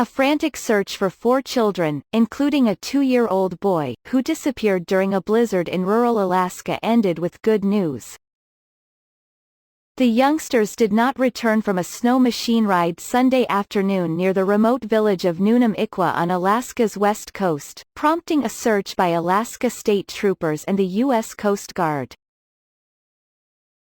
A frantic search for 4 children, including a 2-year-old boy, who disappeared during a blizzard in rural Alaska ended with good news. The youngsters did not return from a snow machine ride Sunday afternoon near the remote village of Nunam Iqua on Alaska's west coast, prompting a search by Alaska State Troopers and the U.S. Coast Guard.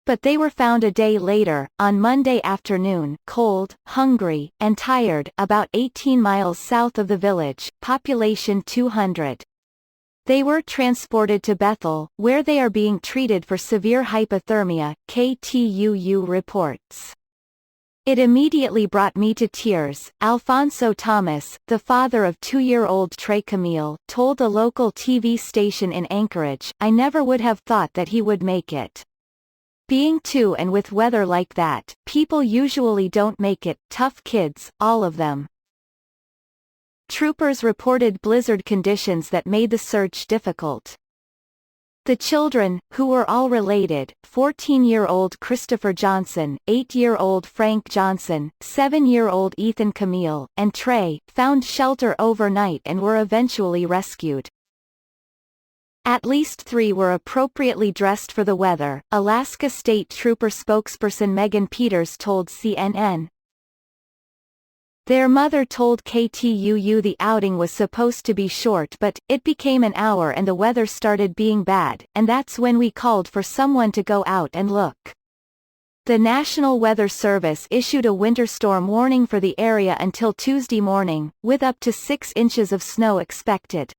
But they were found a day later, on Monday afternoon, cold, hungry, and tired, about 18 miles south of the village, population 200. They were transported to Bethel, where they are being treated for severe hypothermia, KTUU reports. It immediately brought me to tears, Alfonso Thomas, the father of 2-year-old Trey Camille, told a local TV station in Anchorage. I never would have thought that he would make it. Being 2 and with weather like that, people usually don't make it, tough kids, all of them. Troopers reported blizzard conditions that made the search difficult. The children, who were all related, 14-year-old Christopher Johnson, 8-year-old Frank Johnson, 7-year-old Ethan Camille, and Trey, found shelter overnight and were eventually rescued. At least 3 were appropriately dressed for the weather, Alaska State Trooper spokesperson Megan Peters told CNN. Their mother told KTUU the outing was supposed to be short but, it became an hour and the weather started being bad, and that's when we called for someone to go out and look. The National Weather Service issued a winter storm warning for the area until Tuesday morning, with up to 6 inches of snow expected.